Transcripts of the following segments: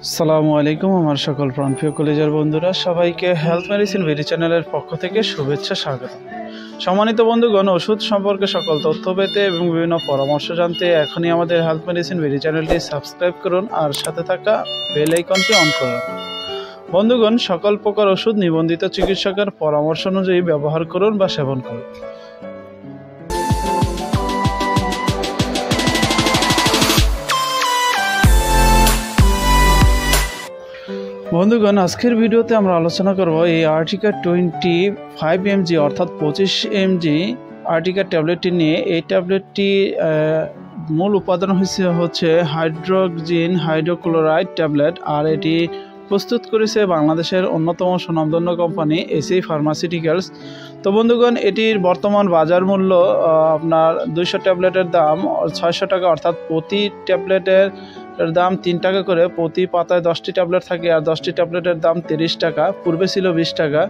আসসালামু আলাইকুম আমার সকল প্রাণপ্রিয় কলেজের বন্ধুরা সবাইকে হেলথ মেডিসিন ভিডি চ্যানেলের পক্ষ থেকে শুভেচ্ছা স্বাগত। সম্মানিত বন্ধুগণ, ওষুধ সম্পর্কে সকল তথ্য পেতে এবং বিভিন্ন পরামর্শ জানতে এখনই আমাদের হেলথ মেডিসিন ভিডি চ্যানেলটি সাবস্ক্রাইব করুন আর সাথে থাকা বেল আইকনটি অন করে রাখুন। বন্ধুগণ, সকল প্রকার ওষুধ নিবন্ধিত চিকিৎসকের পরামর্শ অনুযায়ী ব্যবহার করুন বা সেবন করুন। বন্ধুগণ, আজকের ভিডিওতে আমরা আলোচনা করব এই আর্টিকা 25 mg অর্থাৎ 25 mg আর্টিকা ট্যাবলেটটি নিয়ে। এই ট্যাবলেটটি মূল উপাদান হচ্ছে হাইড্রোক্সিন হাইড্রোক্লোরাইড ট্যাবলেট, আর এটি প্রস্তুত করেছে বাংলাদেশের অন্যতম সুনামধন্য কোম্পানি এসি ফার্মাসিউটিক্যালস। তো বন্ধুগণ, এটির বর্তমান বাজার মূল্য আপনার 200 ট্যাবলেটের দাম 600 টাকা, অর্থাৎ প্রতি ট্যাবলেটের দাম 3 টাকা করে। প্রতি পাতায় 10টি ট্যাবলেট থাকে আর 10টি ট্যাবলেটের দাম 30 টাকা, পূর্বে ছিল 20 টাকা।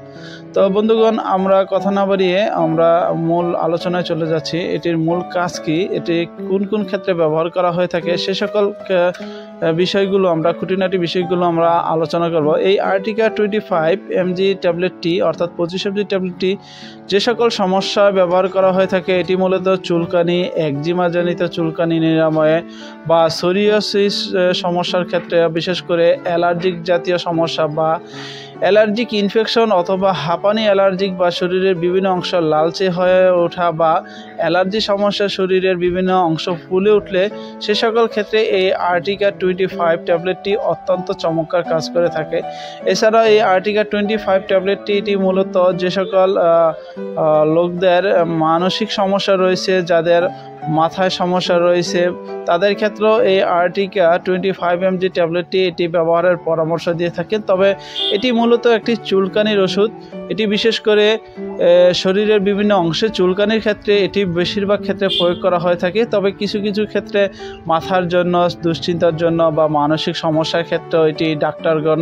তো বন্ধুগণ, আমরা কথা না বাড়িয়ে আমরা মূল আলোচনায় চলে যাচ্ছি। এটির মূল কাজ কি, এটি কোন কোন ক্ষেত্রে ব্যবহার করা হয়ে থাকে, সে সকল বিষয়গুলো আমরা খুঁটিনাটি বিষয়গুলো আমরা আলোচনা করব। এই আর্টিকা 25 mg ট্যাবলেটটি অর্থাৎ 25 mg ট্যাবলেটটি যে সকল সমস্যায় ব্যবহার করা হয়ে থাকে, এটি মূলত চুলকানি, একজিমাজনিত চুলকানি নিরাময়ে বা সোরিয়াসিস সমস্যার ক্ষেত্রে, বিশেষ করে অ্যালার্জিক জাতীয় সমস্যা বা অ্যালার্জিক ইনফেকশন অথবা হাঁপানি অ্যালার্জিক বা শরীরের বিভিন্ন অংশ লালচে হয়ে ওঠা বা অ্যালার্জি সমস্যা, শরীরের বিভিন্ন অংশ ফুলে উঠলে সে সকল ক্ষেত্রে এই আর্টিকা 25 ট্যাবলেটটি অত্যন্ত চমৎকার কাজ করে থাকে। এছাড়া এই আর্টিকা 25 ট্যাবলেটটি এটি মূলত যে সকল লোকদের মানসিক সমস্যা রয়েছে, যাদের মাথায় সমস্যা রয়েছে, তাদের ক্ষেত্রেও এই আর্টিকা 25 mg ট্যাবলেটটি এটি ব্যবহারের পরামর্শ দিয়ে থাকে। তবে এটি মূলত একটি চুলকানির ওষুধ। এটি বিশেষ করে শরীরের বিভিন্ন অংশে চুলকানির ক্ষেত্রে এটি বেশিরভাগ ক্ষেত্রে প্রয়োগ করা হয়ে থাকে। তবে কিছু কিছু ক্ষেত্রে মাথার জন্য, দুশ্চিন্তার জন্য বা মানসিক সমস্যার ক্ষেত্রেও এটি ডাক্তারগণ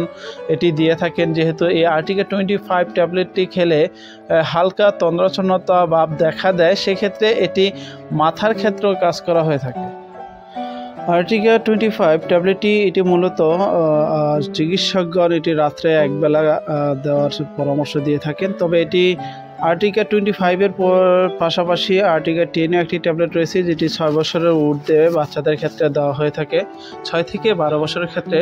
এটি দিয়ে থাকেন। যেহেতু এই আর্টিকা 25 ট্যাবলেটটি খেলে হালকা তন্দ্রাচ্ছন্নতা ভাব দেখা দেয়, সেক্ষেত্রে এটি মাথার ক্ষেত্রেও কাজ করা হয়ে থাকে। আর্টিকা 25 ট্যাবলেটটি এটি মূলত চিকিৎসকগণ এটি রাত্রে একবেলা দেওয়ার পরামর্শ দিয়ে থাকেন। তবে এটি আর্টিকা 25-এর পাশাপাশি আর্টিকা 10 একটি ট্যাবলেট রয়েছে, যেটি 6 বছরের ঊর্ধ্বে বাচ্চাদের ক্ষেত্রে দেওয়া হয়ে থাকে, 6 থেকে 12 বছরের ক্ষেত্রে।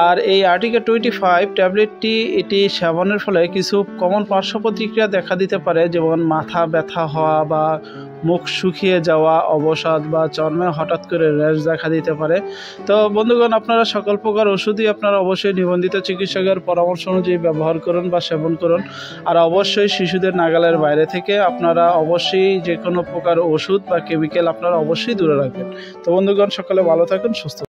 আর এই আর্টিকা 25 ট্যাবলেটটি এটি সেবনের ফলে কিছু কমন পার্শ্ব প্রতিক্রিয়া দেখা দিতে পারে, যেমন মাথা ব্যথা হওয়া বা মুখ শুকিয়ে যাওয়া, অবসাদ বা চর্মে হঠাৎ করে র্যাশ দেখা দিতে পারে। তো বন্ধুগণ, আপনারা সকল প্রকার ওষুধই আপনারা অবশ্যই নিবন্ধিত চিকিৎসকের পরামর্শ অনুযায়ী ব্যবহার করুন বা সেবন করুন। আর অবশ্যই শিশুদের নাগালের বাইরে থেকে আপনারা অবশ্যই যে কোনো প্রকার ওষুধ বা কেমিক্যাল আপনারা অবশ্যই দূরে রাখবেন। তো বন্ধুগণ, সকলে ভালো থাকুন, সুস্থ